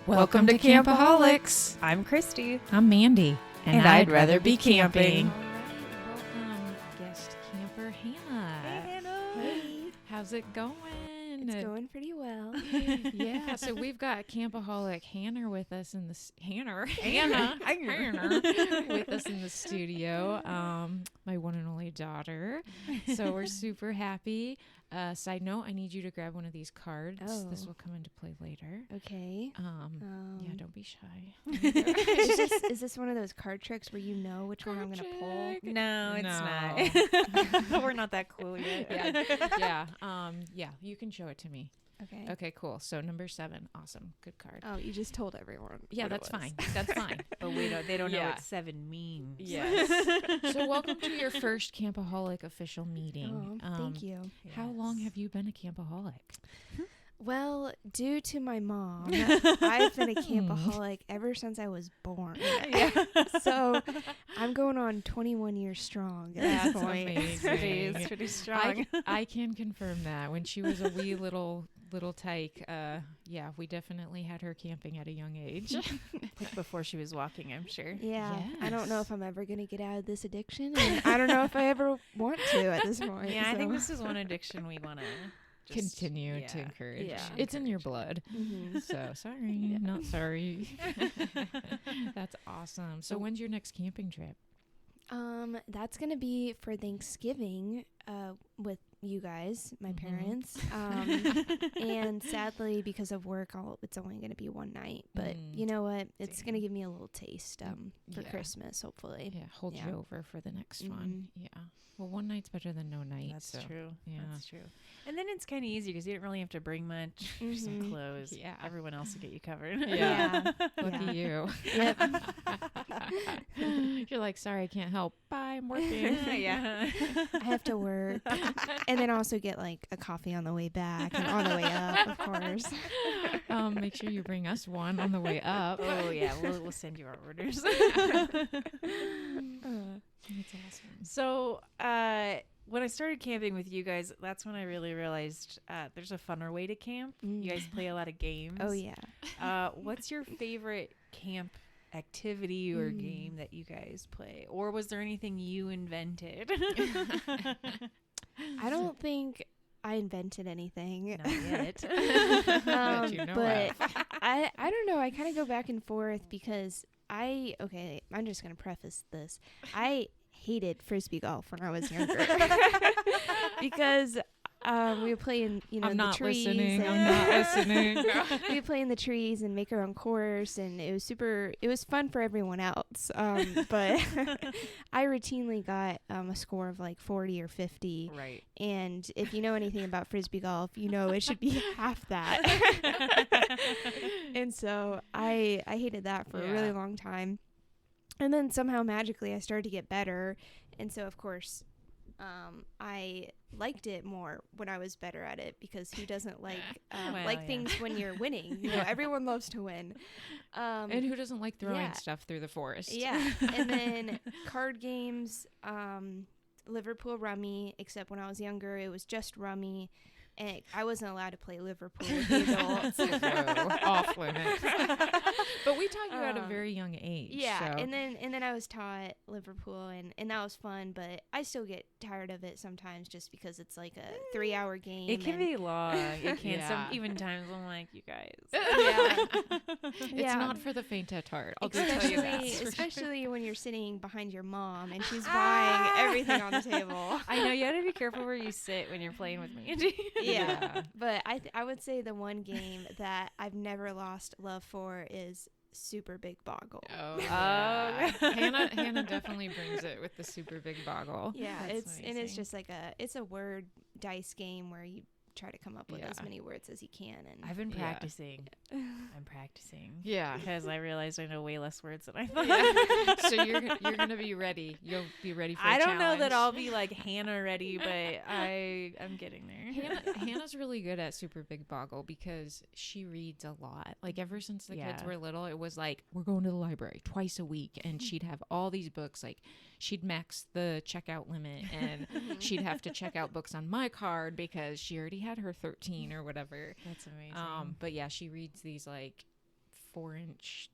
Welcome to Campaholics. I'm Christy. I'm Mandy. And I'd rather be camping. Welcome, Guest KaMper Hannah. Hey, Hannah. Hey, How's it going? it's going pretty well. Yeah, so we've got Campaholic Hannah with us in the Hannah with us in the studio. My one and only daughter. So we're super happy. Side note, I need you to grab one of these cards. Oh. This will come into play later. Okay. Yeah, don't be shy. Is this one of those card tricks where you know which one I'm going to pull? No, it's not. We're not that cool yet. Yeah, you can show it to me. Okay. Okay, cool. So number 7, awesome, good card. Oh, you just told everyone. Yeah, what it that's was. fine. That's fine. But they don't know Yeah. what 7 means. Yes. So welcome to your first Campaholic official meeting. Oh, thank you. How long have you been a Campaholic? Well, due to my mom, I've been a campaholic ever since I was born. So I'm going on 21 years strong at this That's point. amazing. It's pretty strong. I can confirm that. When she was a wee little tyke, yeah, we definitely had her camping at a young age. Like before she was walking, I'm sure. Yeah. I don't know Yes. if I'm ever going to get out of this addiction. And I don't know if I ever want to at this point. Yeah, I think so. this is one addiction we want to Continue to encourage. Yeah. It's in your blood. Mhm. So sorry, not sorry. That's awesome. So when's your next camping trip? That's gonna be for Thanksgiving, with you guys, my parents. And sadly, because of work, it's only gonna be one night. But you know what? It's gonna give me a little taste, for Yeah. Christmas, hopefully. Yeah, hold Yeah. you over for the next one. Yeah. Well, one night's better than no night. That's so, true. Yeah. That's true. And then it's kind of easy because you don't really have to bring much. Some Mhm. clothes. Yeah. Everyone else will get you covered. Yeah. Lucky you. Yep. You're like, sorry, I can't help. Bye, I'm working. Yeah. I have to work, and then also get like a coffee on the way back and on the way up, of course. Make sure you bring us one on the way up. Oh yeah, we'll send you our orders. That's awesome. So when I started camping with you guys, that's when I really realized there's a funner way to camp. You guys play a lot of games. Oh yeah. What's your favorite camp activity or game that you guys play? Or was there anything you invented? I don't think I invented anything. Not yet. That you know but of. I don't know. I kind of go back and forth because I'm just going to preface this. I hated Frisbee golf when I was younger because we would play in, I'm the not trees. listening. And I'm not listening. we would play in the trees and make our own course, and it was fun for everyone else. But I routinely got a score of like 40 or 50. Right. And if you know anything about Frisbee golf, you know it should be half that. And so I hated that for a really long time. And then somehow magically I started to get better. And so, of course, I liked it more when I was better at it, because who doesn't like things when you're winning? You know, everyone loves to win. And who doesn't like throwing yeah. stuff through the forest? Yeah. And then card games, Liverpool Rummy, except when I was younger, it was just Rummy. And I wasn't allowed to play Liverpool with the adults. Whoa, off limits. But we taught you at a very young age. Yeah, so. and then I was taught Liverpool, and that was fun, but I still get tired of it sometimes just because it's like a 3-hour game. It can be long. It can. Yeah. Some even times I'm like, you guys. It's Yeah. not for the faint at heart. I'll just tell you that. Especially when you're sitting behind your mom and she's buying everything on the table. I know you got to be careful where you sit when you're playing with Mandy. Yeah. But I would say the one game that I've never lost love for is Super Big Boggle. Oh, yeah. Hannah definitely brings it with the super big boggle. Yeah, That's it's amazing. just like it's a word dice game where you try to come up with as many words as you can. And I've been practicing. I'm practicing. Yeah. Because I realized I know way less words than I thought. So you're gonna be ready. You'll be ready for. I don't know that I'll be like Hannah ready, but I'm getting there. Hannah's really good at Super Big Boggle because she reads a lot. Like ever since the kids were little, it was like we're going to the library twice a week, and she'd have all these books. Like she'd max the checkout limit, and she'd have to check out books on my card because she already had her 13 or whatever. That's amazing. But yeah, she reads these like 4-inch,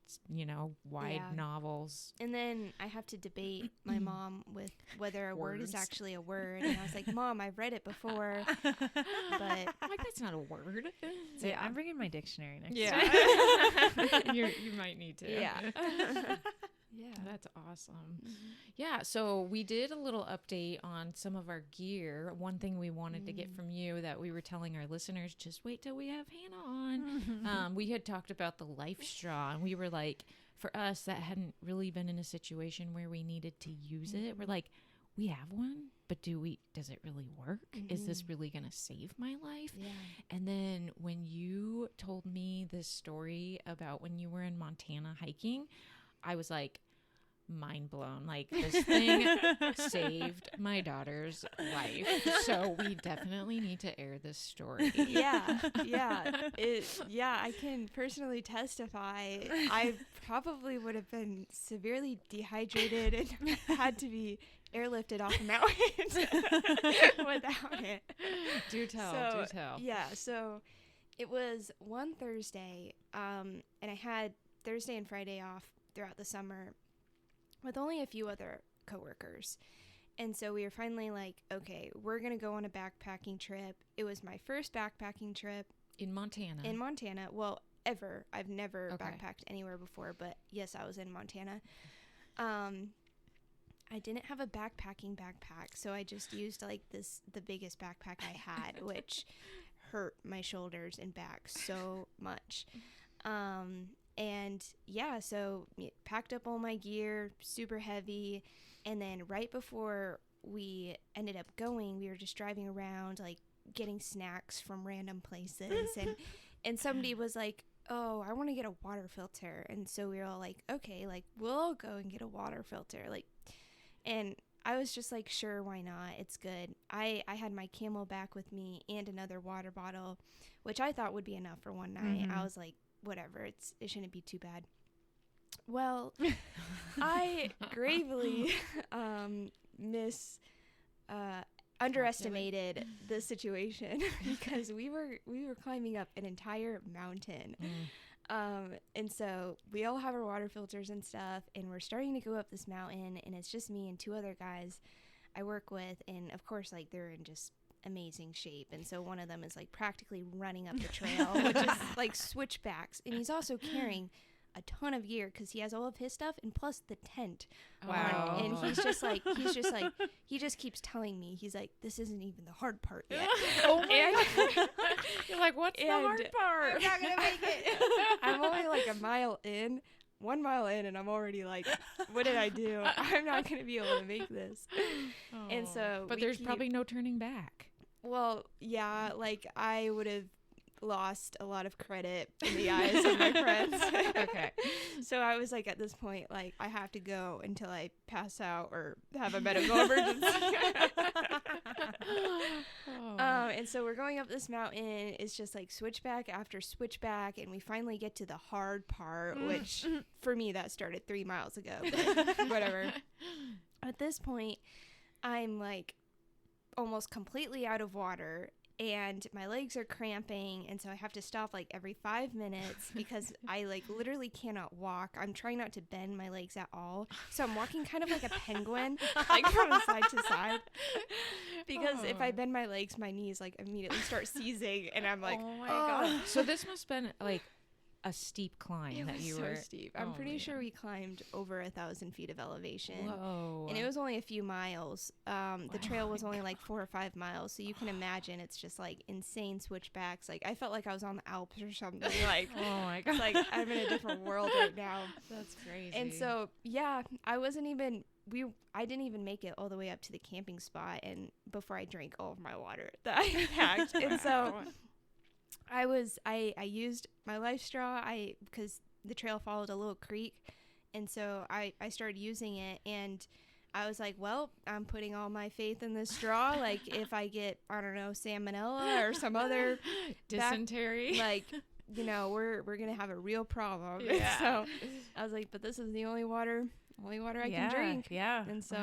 wide novels. And then I have to debate my mom with whether a word is actually a word. And I was like, Mom, I've read it before, but I'm like, that's not a word. So I'm bringing my dictionary next time. You might need to. Yeah. Yeah, that's awesome. Yeah, so we did a little update on some of our gear. One thing we wanted to get from you that we were telling our listeners, just wait till we have Hannah on. We had talked about the life straw, and we were like, for us, that hadn't really been in a situation where we needed to use it. We're like, we have one, but does it really work? Is this really going to save my life? Yeah. And then when you told me this story about when you were in Montana hiking, I was like, mind blown. Like, this thing saved my daughter's life. So we definitely need to air this story. Yeah. I can personally testify. I probably would have been severely dehydrated and had to be airlifted off a mountain without it. Do tell. Yeah, so it was one Thursday, and I had Thursday and Friday off throughout the summer with only a few other coworkers. And so we were finally like, okay, we're going to go on a backpacking trip. It was my first backpacking trip. In Montana? Well, ever. I've never backpacked anywhere before, but yes, I was in Montana. I didn't have a backpacking backpack, so I just used like the biggest backpack I had, which hurt my shoulders and back so much. And yeah, so packed up all my gear, super heavy. And then right before we ended up going, we were just driving around, like getting snacks from random places. And somebody was like, oh, I want to get a water filter. And so we were all like, okay, like we'll all go and get a water filter. And I was just like, sure, why not? It's good. I had my Camelback with me and another water bottle, which I thought would be enough for one night. I was like, whatever, it shouldn't be too bad. Well, I gravely underestimated the situation because we were climbing up an entire mountain. And so we all have our water filters and stuff, and we're starting to go up this mountain, and it's just me and two other guys I work with, and of course, like, they're in just amazing shape. And so one of them is like practically running up the trail, which is like switchbacks, and he's also carrying a ton of gear because he has all of his stuff and plus the tent. Wow. And he just keeps telling me, he's like, this isn't even the hard part yet. Oh my God. You're like, what's the hard part? I'm not gonna make it. I'm only like 1 mile in, and I'm already like, what did I do? I'm not gonna be able to make this. And so but there's probably no turning back. Well, yeah, like I would have lost a lot of credit in the eyes of my friends. Okay. So I was like, at this point, like, I have to go until I pass out or have a medical emergency. And so we're going up this mountain. It's just like switchback after switchback, and we finally get to the hard part, which for me that started 3 miles ago, but whatever. At this point, I'm like almost completely out of water, and my legs are cramping, and so I have to stop like every 5 minutes because I like literally cannot walk. I'm trying not to bend my legs at all, so I'm walking kind of like a penguin, like from side to side, because if I bend my legs, my knees like immediately start seizing, and I'm like, oh my God. So this must have been like a steep climb that you were. So steep. I'm pretty sure we climbed over 1,000 feet of elevation. Whoa. And it was only a few miles. The trail was only like 4 or 5 miles, so you can imagine it's just like insane switchbacks. Like I felt like I was on the Alps or something. Like, oh my God. Like I'm in a different world right now. That's crazy. And so I didn't even make it all the way up to the camping spot, and before I drank all of my water that I packed. And so I used my life straw because the trail followed a little creek, and so I started using it, and I was like, well, I'm putting all my faith in this straw. Like if I get, I don't know, salmonella or some other dysentery, we're gonna have a real problem. Yeah. And so I was like, but this is the only water I can drink. Yeah. And so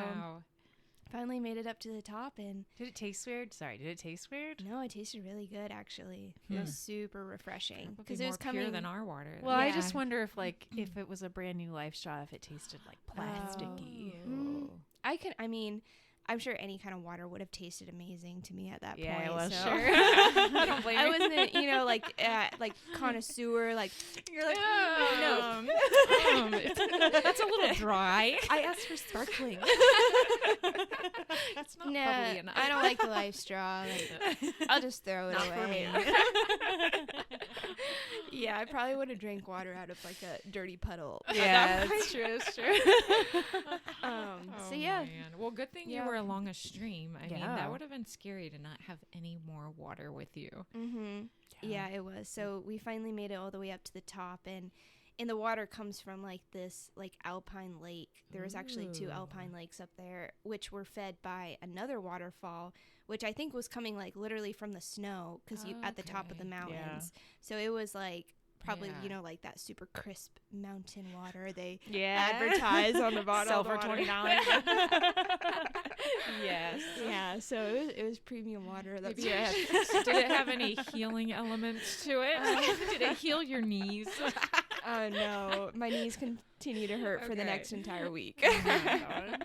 finally made it up to the top, and did it taste weird? Sorry, did it taste weird? No, it tasted really good actually. It was super refreshing because it was pure than our water. Well, I just wonder if like if it was a brand new Life Straw, if it tasted like plasticky. I'm sure any kind of water would have tasted amazing to me at that point. Yeah, well, so. sure. I don't blame I wasn't, like connoisseur. Like you're like, that's a little dry. I asked for sparkling. That's not bubbly enough. I don't like the Life Straw. Like, I'll just throw it away. Yeah, I probably would have drank water out of like a dirty puddle. Yeah, that's true. That's true. So yeah. Man. Well, good thing you were along a stream. I mean, that would have been scary to not have any more water with you. Mm-hmm. Yeah, it was. So we finally made it all the way up to the top, and the water comes from like this like alpine lake. There was actually 2 alpine lakes up there, which were fed by another waterfall, which I think was coming like literally from the snow because you at the top of the mountains. Yeah. So it was like probably like that super crisp mountain water they advertise on the bottle. Sell for $20. Yes. Yeah. So it was premium water. That's Did it have any healing elements to it? Did it heal your knees? No, my knees continue to hurt for the next entire week. Oh my God.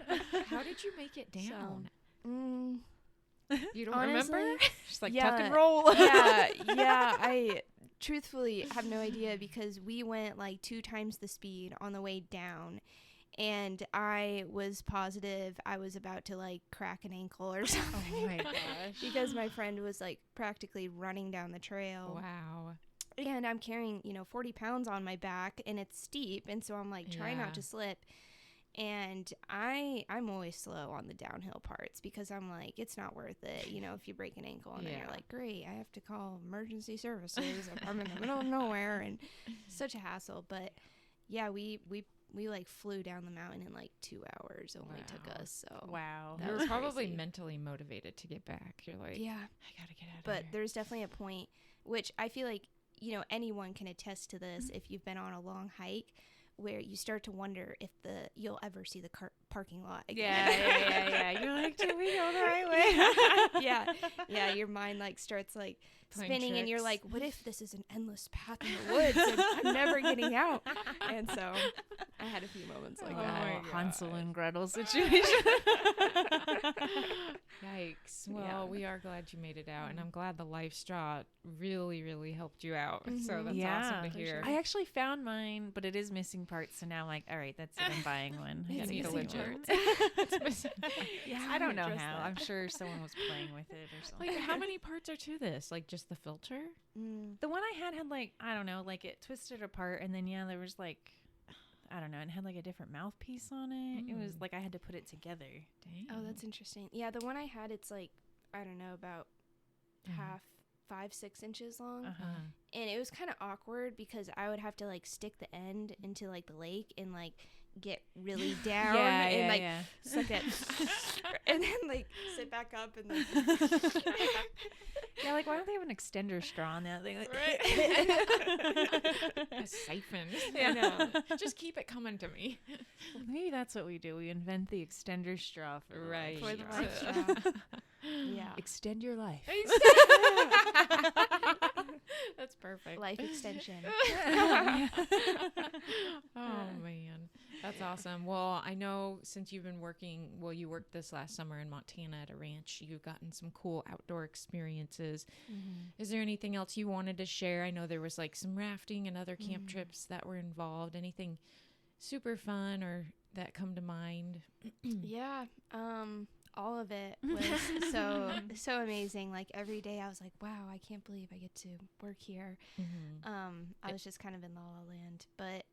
How did you make it down? You don't remember? Just like tuck and roll. Yeah. I truthfully have no idea because we went like 2 times the speed on the way down, and I was positive I was about to like crack an ankle or something. Oh my gosh. Because my friend was like practically running down the trail. Wow. And I'm carrying, 40 pounds on my back, and it's steep, and so I'm like trying not to slip. And I'm always slow on the downhill parts because I'm like, it's not worth it, if you break an ankle and then you're like, great, I have to call emergency services. I'm in the middle of nowhere, and such a hassle. But yeah, we like flew down the mountain in like 2 hours. Only took us. So you were probably mentally motivated to get back. You're like, I gotta get out of here. But there's definitely a point which I feel like anyone can attest to this if you've been on a long hike, where you start to wonder if you'll ever see the parking lot again. Yeah. You're like, did we go the right way? Yeah. Your mind like starts like spinning, tricks. and you're like, what if this is an endless path in the woods and I'm never getting out? And so I had a few moments like that. Hansel and Gretel situation. Yikes. Well, we are glad you made it out, and I'm glad the Life Straw really, really helped you out. So that's awesome to hear. I actually found mine, but it is missing parts, so now I'm like, all right, that's it. I'm buying one. I It's need a missing legit. It's missing. I don't know how. I'm sure someone was playing with it or something. Like, how many parts are to this? Like, just the filter? The one I had like, I don't know, like it twisted apart, and then there was like, I don't know, it had like a different mouthpiece on it. It was like I had to put it together. Dang. Oh, that's interesting. Yeah, the one I had, it's like, I don't know, about half 5-6 inches long. And it was kind of awkward because I would have to like stick the end into like the lake and like get really down and suck it and then like sit back up and then yeah, like why don't they have an extender straw on that thing? Like, a siphon. Yeah. Just keep it coming to me. Well, maybe that's what we do. We invent the extender straw for the life straw. Yeah. Extend your life. That's perfect. Life extension. Oh man, that's awesome. Well, I know since you've been working, you worked this last summer in Montana at a ranch. You've gotten some cool outdoor experiences. Is there anything else you wanted to share? I know there was like some rafting and other camp trips that were involved. Anything super fun or that come to mind? Yeah. All of it was so amazing. Like every day I was like, wow, I can't believe I get to work here. I was just kind of in La La Land, but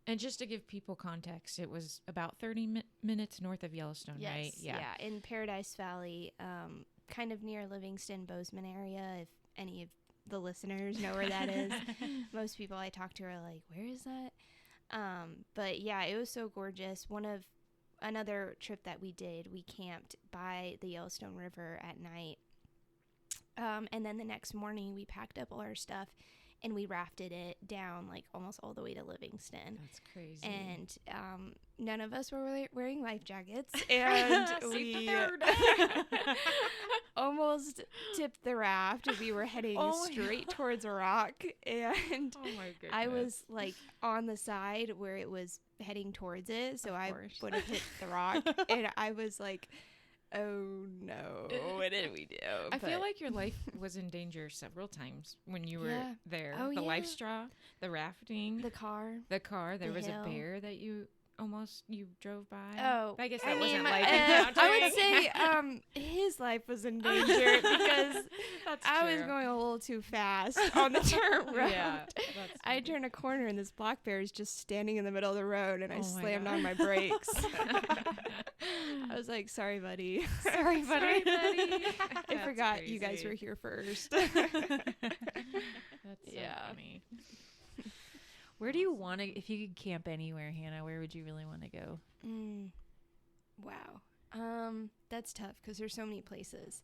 and just to give people context, it was about 30 minutes north of Yellowstone, right? Yeah, in Paradise Valley, kind of near Livingston, Bozeman area, if any of the listeners know where that is. Most people I talk to are like, where is that? But yeah, it was so gorgeous. Another trip that we did, we camped by the Yellowstone River at night. And then the next morning we packed up all our stuff and we rafted it down like almost all the way to Livingston. That's crazy. And none of us were wearing life jackets, and we almost tipped the raft. We were heading straight towards a rock, and I was like on the side where it was heading towards it, so I would have hit the rock, and I was like, oh no, what did we do? I feel like your life was in danger several times when you were there. The life straw, the rafting, the car. There was hill. A bear that you drove by. Oh, I guess that wasn't life encountering. I would say his life was in danger because That's I true. was going a little too fast on the dirt road. Yeah, I turned a corner and this black bear is just standing in the middle of the road, and I slammed on my brakes. I was like, sorry, buddy. Sorry, buddy. I forgot crazy. you guys were here first. That's so funny. Where do you want to, if you could camp anywhere, Hannah, where would you really want to go? Wow. That's tough because there's so many places.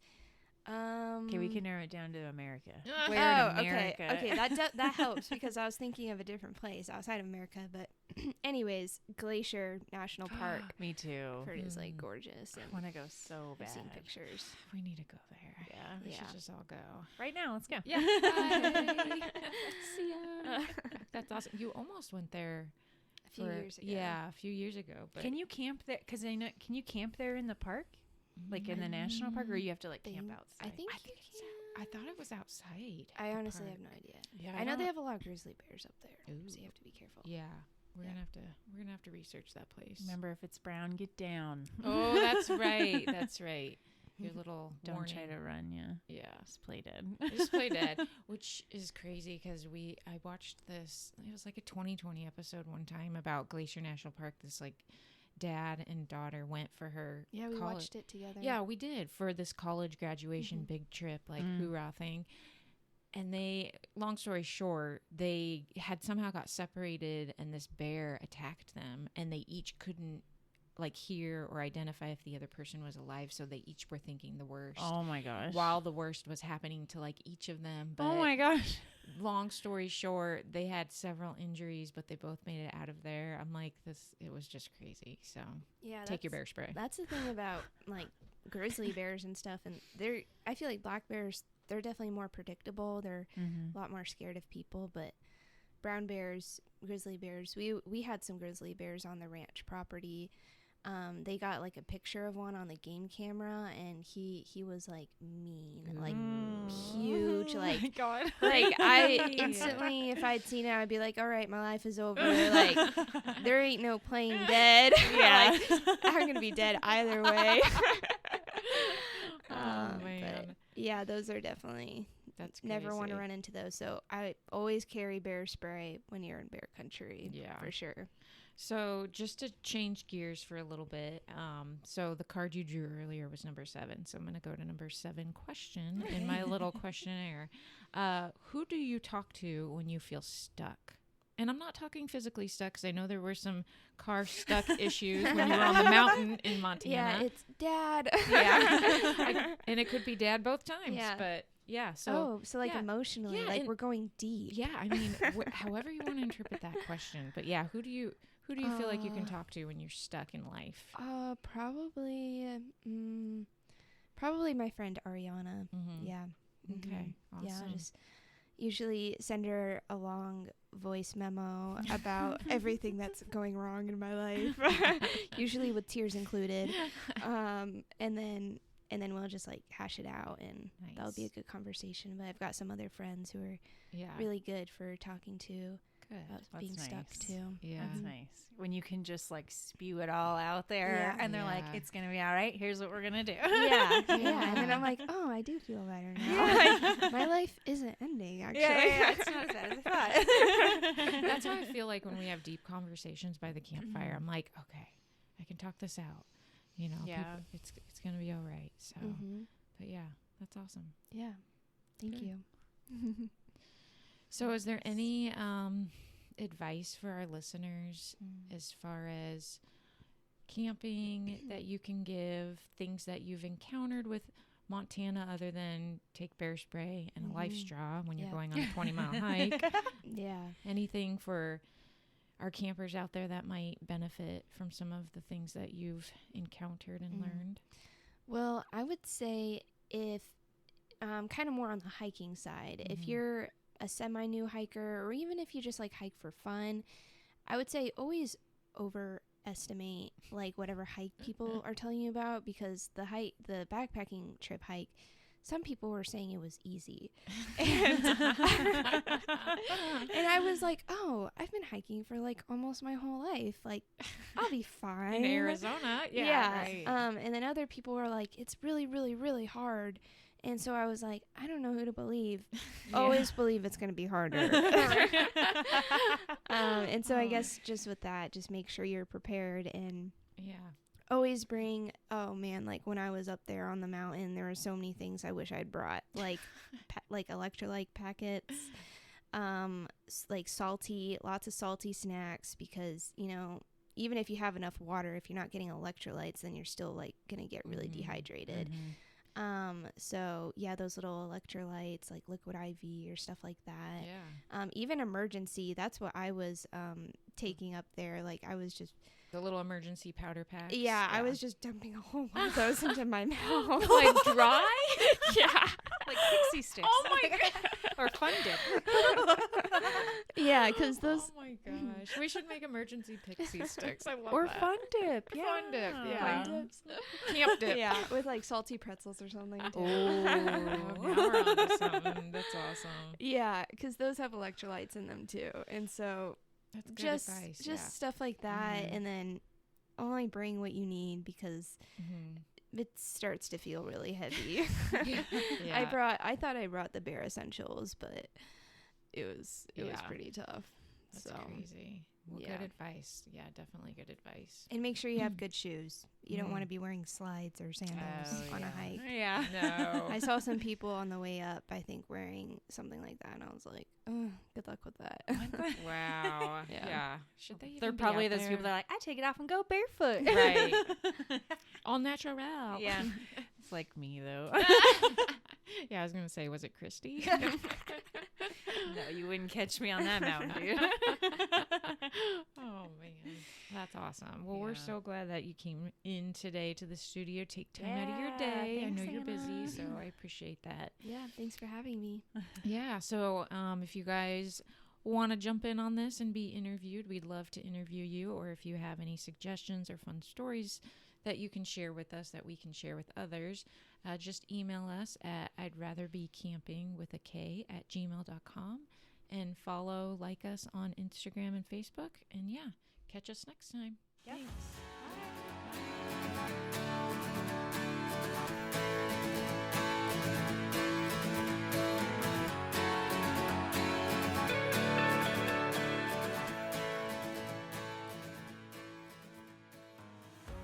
Okay, we can narrow it down to America. Where in America? Okay, that helps because I was thinking of a different place outside of America. But anyways, Glacier National Park. Me too. I've heard is like gorgeous. And I want to go so bad. I've seen pictures. We need to go there. Yeah. We should just all go. Right now, let's go. Yeah. Bye. See ya. That's awesome. You almost went there A few years ago. Yeah, a few years ago. But can you camp there? Because I know, can you camp there in the park? Like in the national park, or you have to like camp outside? I think I thought it was outside. I honestly have no idea. Yeah, I know they have a lot of grizzly bears up there, so you have to be careful. Yeah, we're gonna have to research that place. Remember, if it's brown, get down. Oh, that's right. That's right. Your little don't warning. try to run. Yeah. Just play dead. Just play dead, which is crazy because I watched this. It was like a 2020 episode one time about Glacier National Park. This like dad and daughter went for her we college. watched it together. Yeah, we did for this college graduation big trip, like hoorah thing. And they, long story short, they had somehow got separated and this bear attacked them, and they each couldn't like hear or identify if the other person was alive, so they each were thinking the worst. Oh my gosh. While the worst was happening to like each of them. But oh my gosh. Long story short, they had several injuries, but they both made it out of there. I'm like, it was just crazy. So yeah, take your bear spray. That's the thing about like grizzly bears and stuff, and I feel like black bears, they're definitely more predictable. They're a lot more scared of people, but brown bears, grizzly bears, we had some grizzly bears on the ranch property. They got like a picture of one on the game camera, and he was like mean, like huge, like oh my God. like I instantly, if I'd seen it, I'd be like, all right, my life is over. Like there ain't no playing dead. Yeah. Like I'm gonna be dead either way. Man. But yeah, those are definitely. That's crazy. Never want to run into those. So I always carry bear spray when you're in bear country. Yeah, for sure. So just to change gears for a little bit, so the card you drew earlier was number 7. So I'm going to go to number 7 question in my little questionnaire. Who do you talk to when you feel stuck? And I'm not talking physically stuck, because I know there were some car stuck issues when you were on the mountain in Montana. Yeah, it's Dad. Yeah, and it could be Dad both times. Yeah. But yeah, so like emotionally, like we're going deep. Yeah, I mean, however you want to interpret that question. But yeah, who do you feel like you can talk to when you're stuck in life? Probably my friend Ariana. Mm-hmm. Yeah. Okay. Awesome. Yeah, I'll just usually send her a long voice memo about everything that's going wrong in my life, usually with tears included. And then we'll just like hash it out, and that'll be a good conversation. But I've got some other friends who are really good for talking to. About being stuck too. Yeah, that's nice when you can just like spew it all out there, and they're like, "It's gonna be all right. Here's what we're gonna do." Yeah. And then I'm like, "Oh, I do feel better now. Like, my life isn't ending. Actually, it's not as bad as I thought." That's how I feel like when we have deep conversations by the campfire. I'm like, okay, I can talk this out. You know, it's gonna be all right. So, but yeah, that's awesome. Yeah, thank you. So is there any advice for our listeners as far as camping that you can give, things that you've encountered with Montana other than take bear spray and a life straw when you're Yeah. going on a 20-mile hike? Yeah. Anything for our campers out there that might benefit from some of the things that you've encountered and learned? Well, I would say if kind of more on the hiking side, if you're a semi-new hiker, or even if you just like hike for fun, I would say always overestimate like whatever hike people are telling you about, because the backpacking trip hike, some people were saying it was easy. And, and I was like, oh, I've been hiking for like almost my whole life. Like, I'll be fine. In Arizona? Yeah. Right. And then other people were like, it's really, really, really hard. And so I was like, I don't know who to believe. Always believe it's going to be harder. And so I guess just with that, just make sure you're prepared, and always bring, oh man, like when I was up there on the mountain, there were so many things I wish I'd brought, like like electrolyte packets, like lots of salty snacks, because, you know, even if you have enough water, if you're not getting electrolytes, then you're still like going to get really dehydrated. So yeah, those little electrolytes, like liquid IV or stuff like that. Yeah. Even emergency, that's what I was taking up there. Like I was just the little emergency powder packs. Yeah, I was just dumping a whole one of those into my mouth. Like dry? Yeah. Like pixie sticks. Oh my god. Or Fun Dip. Yeah, because those. Oh my gosh. We should make emergency pixie sticks. I love Or that. Fun Dip. Yeah. Fun Dip. Yeah. Fun dips. Camp dip. Yeah, with like salty pretzels or something. Too. Oh, now we're on to something. That's awesome. Yeah, because those have electrolytes in them too, and so That's good just advice. stuff like that, and then only bring what you need, because it starts to feel really heavy. Yeah. I thought I brought the bare essentials, but it was pretty tough. That's so crazy. Well, good advice. Yeah, definitely good advice. And make sure you have good shoes. You don't want to be wearing slides or sandals on a hike. Yeah. No. I saw some people on the way up, I think, wearing something like that, and I was like, oh, good luck with that. Wow. Yeah. Yeah. Should they even They're be probably out those there? people that are like, I take it off and go barefoot. Right. All natural. Yeah. It's like me, though. Yeah, I was going to say, was it Christy? No, you wouldn't catch me on that mountain, dude. Oh, man. That's awesome. Well, we're so glad that you came in today to the studio. Take time out of your day. I know you're busy, so I appreciate that. Yeah, thanks for having me. Yeah, so if you guys want to jump in on this and be interviewed, we'd love to interview you. Or if you have any suggestions or fun stories that you can share with us that we can share with others, just email us at I'dRatherBeCamping@gmail.com, and like us on Instagram and Facebook. And yeah, catch us next time. Yep. Thanks. Bye.